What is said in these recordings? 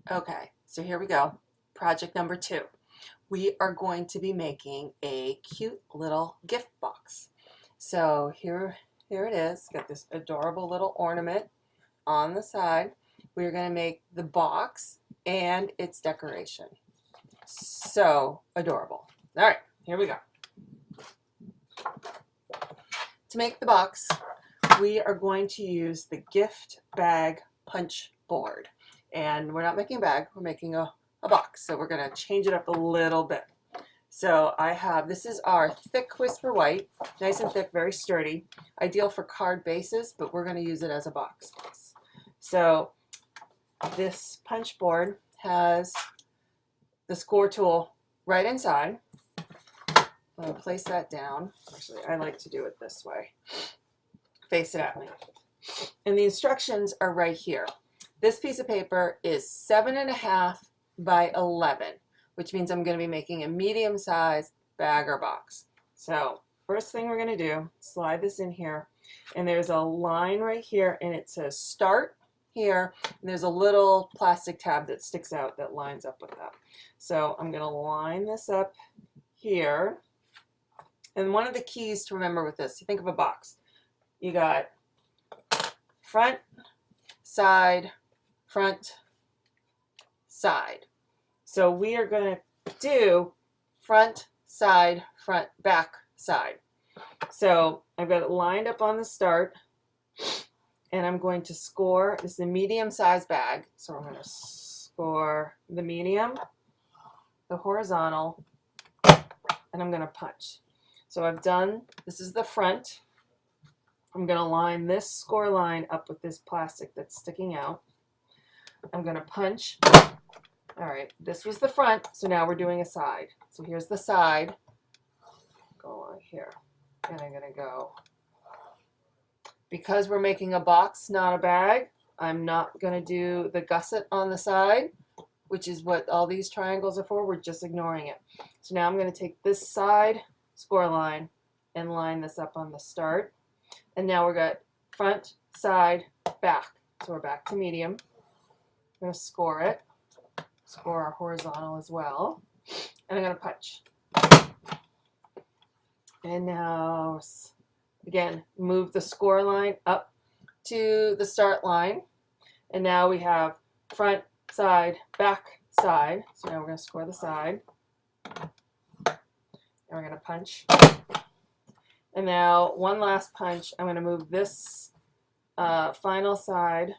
Okay, so here we go. Project number 2. We are going to be making a cute little gift box. So here it is. Got this adorable little ornament on the side. We're going to make the box and its decoration. So adorable. All right, here we go. To make the box, we are going to use the gift bag punch board. And we're not making a bag, we're making a box. So we're going to change it up a little bit. So I have, this is our thick Whisper White, nice and thick, very sturdy, ideal for card bases, but we're going to use it as a box base. So this punch board has the score tool right inside. I'm going to place that down. Actually, I like to do it this way. Face it at me. And the instructions are right here. This piece of paper is 7.5 by 11, which means I'm going to be making a medium-sized bag or box. So first thing we're going to do, slide this in here, and there's a line right here, and it says start here, and there's a little plastic tab that sticks out that lines up with that. So I'm going to line this up here. And one of the keys to remember with this, you think of a box. You got front, side, front, side. So we are going to do front, side, front, back, side. So I've got it lined up on the start, and I'm going to score. This is a medium-sized bag, so I'm going to score the medium, the horizontal, and I'm going to punch. So I've done, this is the front. I'm going to line this score line up with this plastic that's sticking out. I'm going to punch. All right, this was the front, so now we're doing a side. So here's the side. Go along here, and I'm going to go. Because we're making a box, not a bag, I'm not going to do the gusset on the side, which is what all these triangles are for. We're just ignoring it. So now I'm going to take this side score line and line this up on the start. And now we've got front, side, back. So we're back to medium. I'm going to score it. Score our horizontal as well. And I'm going to punch. And now, again, move the score line up to the start line. And now we have front, side, back, side. So now we're going to score the side. And we're going to punch. And now one last punch. I'm going to move this final side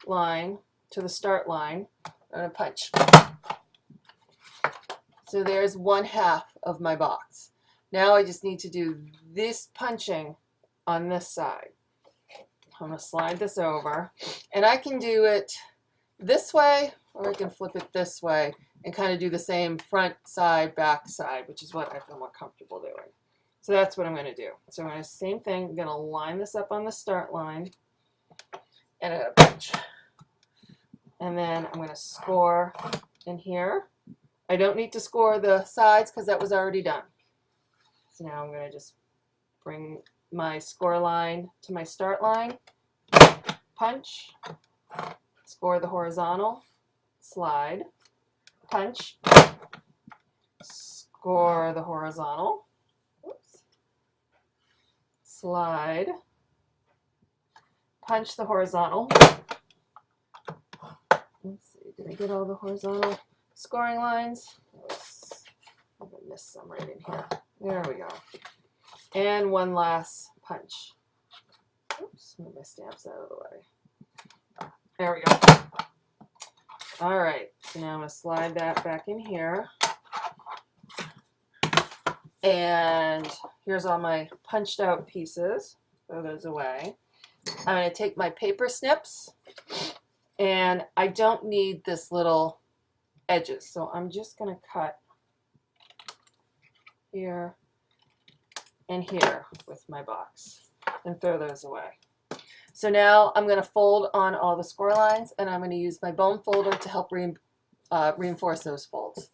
line to the start line. I'm going to punch. So there's 1/2 of my box. Now I just need to do this punching on this side. I'm going to slide this over. And I can do it this way, or I can flip it this way and kind of do the same front, side, back, side, which is what I feel more comfortable doing. So that's what I'm going to do. So I'm going to, same thing, I'm going to line this up on the start line, and I'm going to punch. And then I'm going to score in here. I don't need to score the sides because that was already done. So now I'm going to just bring my score line to my start line, punch, score the horizontal, slide, punch, score the horizontal, oops, slide, punch the horizontal. Let's see, did I get all the horizontal scoring lines? I'm going to miss some right in here. There we go. And one last punch. Oops, move my stamps out of the way. There we go. All right, so now I'm going to slide that back in here. And here's all my punched out pieces. Throw those away. I'm going to take my paper snips, and I don't need this little edges, so I'm just going to cut here and here with my box and throw those away. So now I'm going to fold on all the score lines, and I'm going to use my bone folder to help reinforce those folds.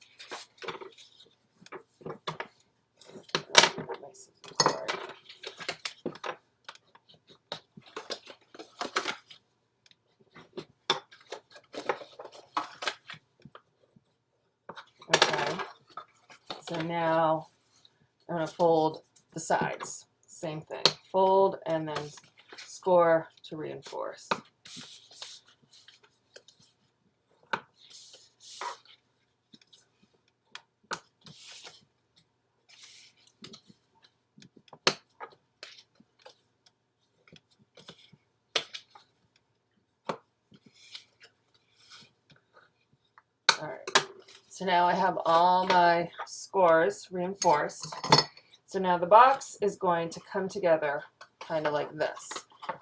So now I'm going to fold the sides. Same thing. Fold and then score to reinforce. All right. So now I have all my scores reinforced. So now the box is going to come together kind of like this.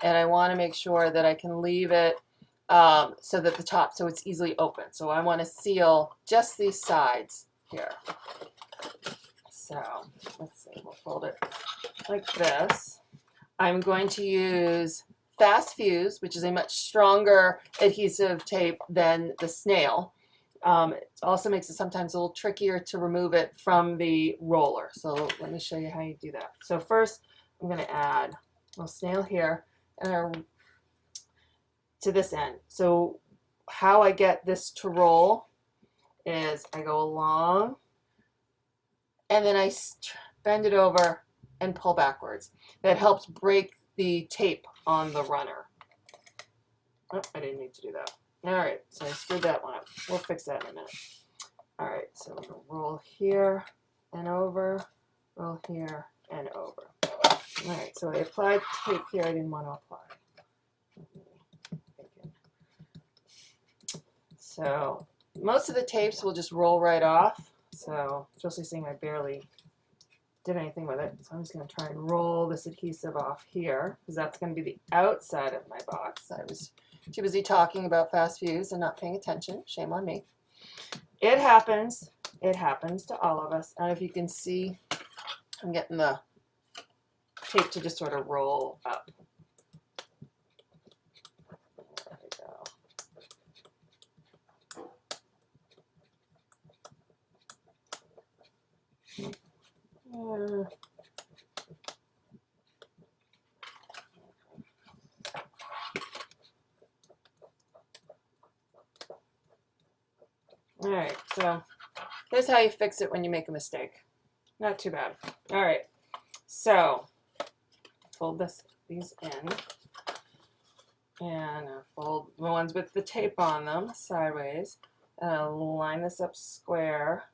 And I want to make sure that I can leave it so that the top, so it's easily open. So I want to seal just these sides here. So let's see, we'll fold it like this. I'm going to use Fast Fuse, which is a much stronger adhesive tape than the snail. It also makes it sometimes a little trickier to remove it from the roller. So let me show you how you do that. So first, I'm going to add a little snail here and to this end. So how I get this to roll is I go along and then I bend it over and pull backwards. That helps break the tape on the runner. Oh, I didn't need to do that. All right, so I screwed that one up. We'll fix that in a minute. All right, so we're gonna roll here and over, roll here and over. All right, so I applied tape here I didn't want to apply. So most of the tapes will just roll right off. So especially seeing I barely did anything with it. So I'm just gonna try and roll this adhesive off here because that's gonna be the outside of my box. I was too busy talking about Fast Fuse and not paying attention. Shame on me. It happens. It happens to all of us. And if you can see, I'm getting the tape to just sort of roll up. There we go. All right, so here's how you fix it when you make a mistake. Not too bad. All right, so fold these in and fold the ones with the tape on them sideways. And I'll line this up square.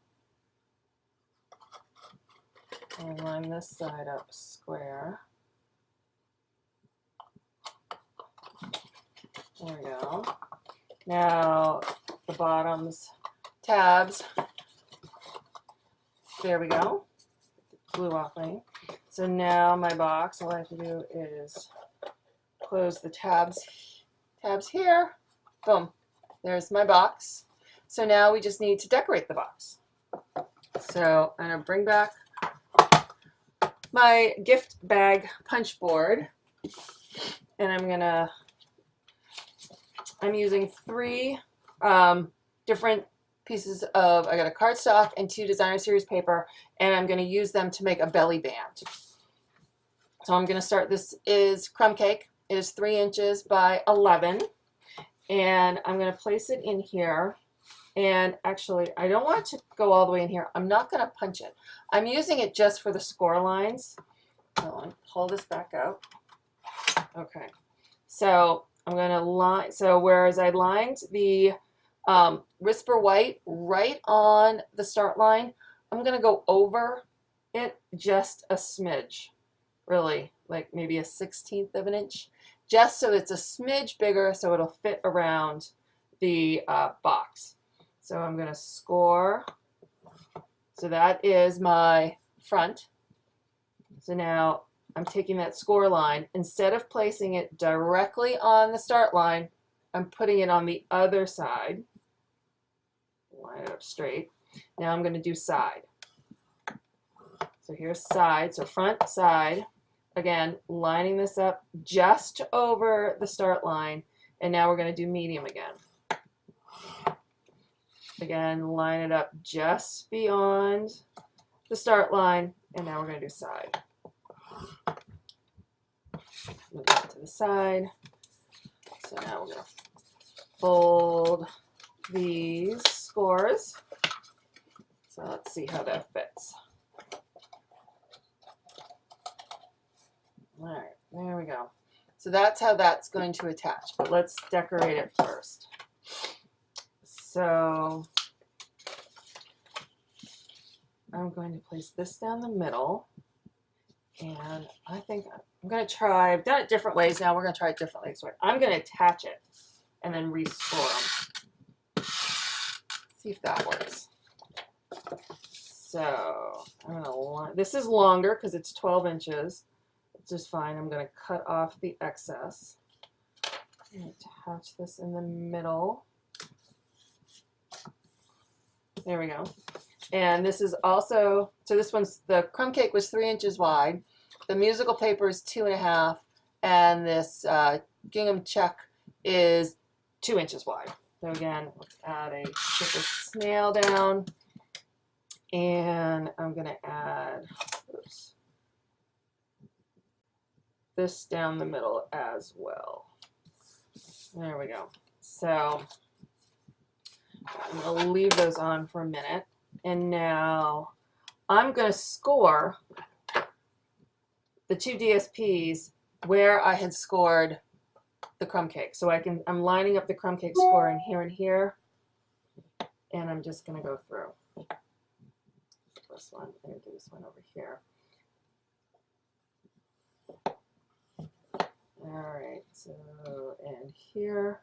And line this side up square. There we go. Now the bottoms tabs. There we go. Glue off me. So now my box, all I have to do is close the tabs here. Boom. There's my box. So now we just need to decorate the box. So I'm going to bring back my gift bag punch board. And I'm using 3 different pieces of, I got a cardstock and 2 designer series paper, and I'm going to use them to make a belly band. So I'm going to start, this is crumb cake. It is 3 inches by 11, and I'm going to place it in here. And actually, I don't want it to go all the way in here. I'm not going to punch it. I'm using it just for the score lines. So I'll pull this back out. Okay. So I'm going to line, so whereas I lined the Whisper White right on the start line, I'm going to go over it just a smidge, really, like maybe a 1/16 of an inch, just so it's a smidge bigger so it'll fit around the box. So I'm going to score. So that is my front. So now I'm taking that score line. Instead of placing it directly on the start line, I'm putting it on the other side. Line it up straight. Now I'm going to do side. So here's side. So front, side. Again, lining this up just over the start line. And now we're going to do medium again. Again, line it up just beyond the start line. And now we're going to do side. Move that to the side. So now we're going to fold these scores. So Let's see how that fits. All right, there we go. So that's how that's going to attach, but let's decorate it first. So I'm going to place this down the middle, and I think I'm going to try, I've done it different ways now, we're going to try it differently. So I'm going to attach it and then rescore them. See if that works. So I'm going to line, this is longer because it's 12 inches. It's just fine. I'm going to cut off the excess and attach this in the middle. There we go. And this is also, so this one's, the crumb cake was 3 inches wide. The musical paper is 2.5, and this gingham check is 2 inches wide. So again, let's add a strip of snail down, and I'm going to add, oops, this down the middle as well. There we go. So I'm going to leave those on for a minute. And now I'm going to score the 2 DSPs where I had scored the crumb cake. So I'm lining up the crumb cake score in here and here. And I'm just going to go through this one and do this one over here. All right, so, and here.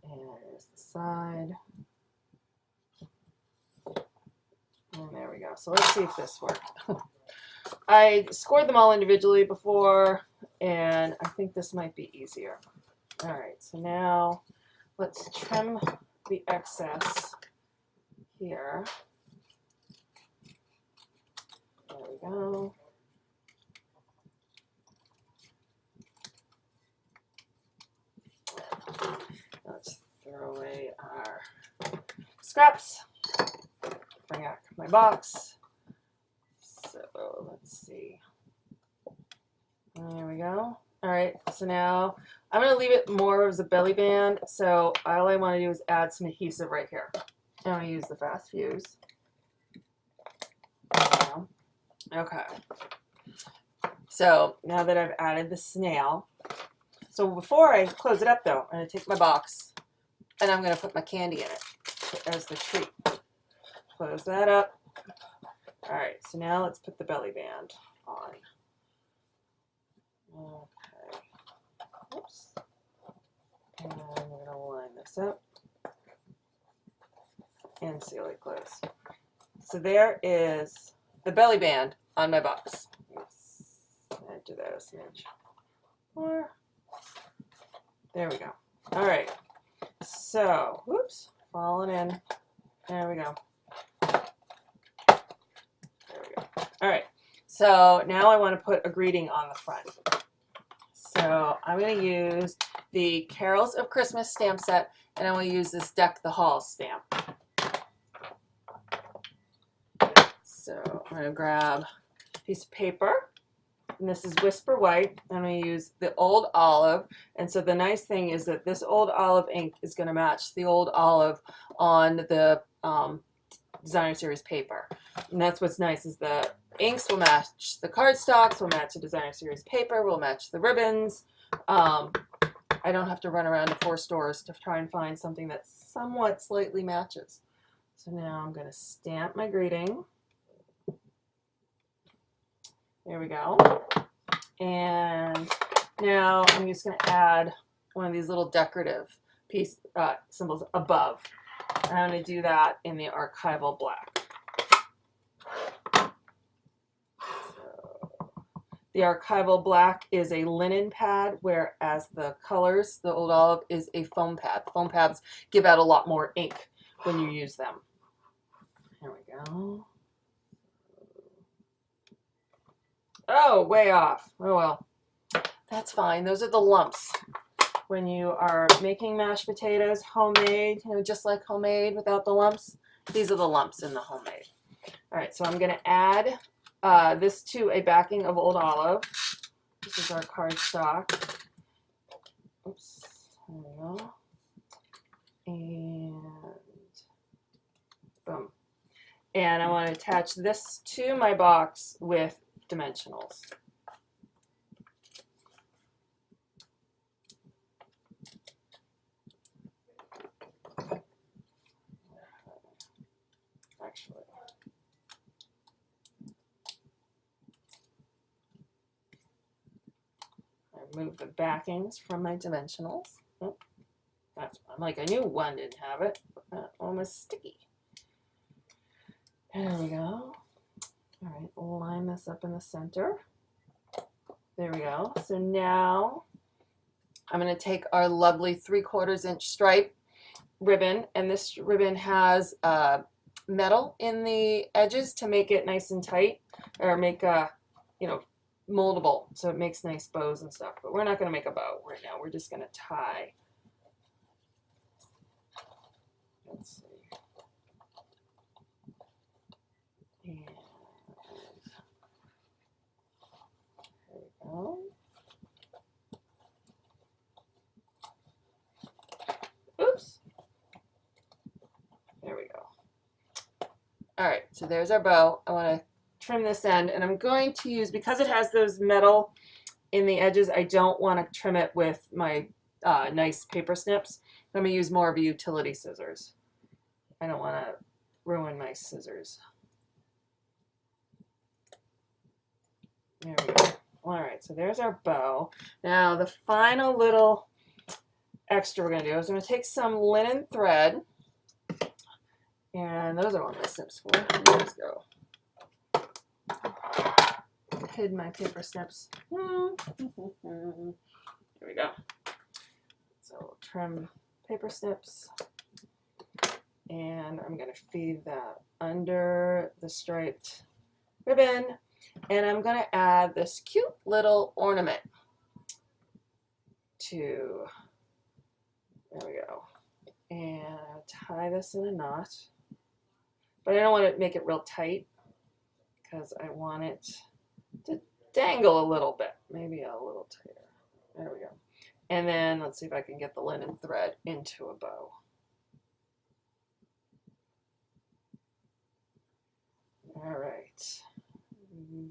And there's the side. And there we go. So let's see if this worked. I scored them all individually before, and I think this might be easier. All right, so now let's trim the excess here. There we go. Let's throw away our scraps. Bring out my box. So let's see. There we go. All right, so now I'm going to leave it more as a belly band. So all I want to do is add some adhesive right here. I'm going to use the fast fuse. Okay. So now that I've added the snail, so before I close it up though, I'm going to take my box and I'm going to put my candy in it as the treat. Close that up. All right, so now let's put the belly band on. Okay. Oops. And I'm going to line this up and seal it closed. So there is the belly band on my box. Let's do that a smidge more. There we go. All right. So, whoops, falling in. There we go. There we go. All right. So now I want to put a greeting on the front. So I'm going to use the Carols of Christmas stamp set, and I'm going to use this Deck the Halls stamp. So I'm going to grab a piece of paper, and this is Whisper White. I'm going to use the Old Olive, and so the nice thing is that this Old Olive ink is going to match the Old Olive on the Designer Series paper. And that's what's nice, is the inks will match the cardstocks, will match the Designer Series paper, will match the ribbons. I don't have to run around to 4 stores to try and find something that somewhat slightly matches. So now I'm going to stamp my greeting. There we go. And now I'm just going to add one of these little decorative symbols above. And I'm going to do that in the archival black. The archival black is a linen pad, whereas the colors, the Old Olive, is a foam pad. Foam pads give out a lot more ink when you use them. Here we go. Oh, way off. Oh well. That's fine. Those are the lumps. When you are making mashed potatoes homemade, you know, just like homemade without the lumps, these are the lumps in the homemade. All right, so I'm going to add this to a backing of Old Olive. This is our cardstock. Oops, there we go. And boom. And I want to attach this to my box with dimensionals. Actually, I move the backings from my dimensionals. Oh, I'm like, I knew one didn't have it, but that one was sticky. There we go. All right, line this up in the center. There we go. So now I'm going to take our lovely 3/4 inch stripe ribbon, and this ribbon has metal in the edges to make it nice and tight, or make you know, moldable, so it makes nice bows and stuff. But we're not going to make a bow right now. We're just going to tie. Let's see. And there we go. Oops. There we go. All right, so there's our bow. I want to trim this end, and I'm going to use, because it has those metal in the edges, I don't want to trim it with my nice paper snips. I'm going to use more of a utility scissors. I don't want to ruin my scissors. There we go. All right, so there's our bow. Now the final little extra we're going to do is I'm going to take some linen thread, and those are what my snips for. Let's go. Hid my paper snips. There we go. So we'll trim paper snips, and I'm going to feed that under the striped ribbon, and I'm going to add this cute little ornament to, there we go, and tie this in a knot, but I don't want to make it real tight because I want it to dangle a little bit, maybe a little tighter. There we go. And then let's see if I can get the linen thread into a bow. All right,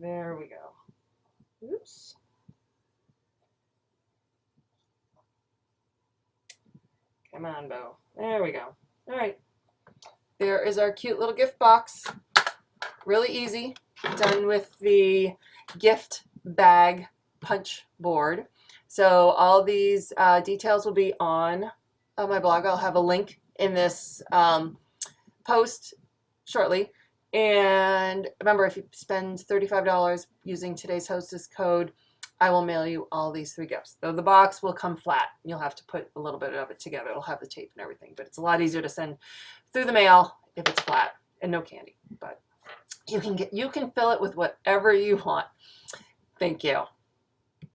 there we go. Oops. Come on, bow. There we go. All right, there is our cute little gift box. Really easy, done with the gift bag punch board. So all these details will be on my blog. I'll have a link in this post shortly. And remember, if you spend $35 using today's hostess code, I will mail you all these 3 gifts. So the box will come flat. You'll have to put a little bit of it together. It'll have the tape and everything, but it's a lot easier to send through the mail if it's flat and no candy. But you can fill it with whatever you want. Thank you.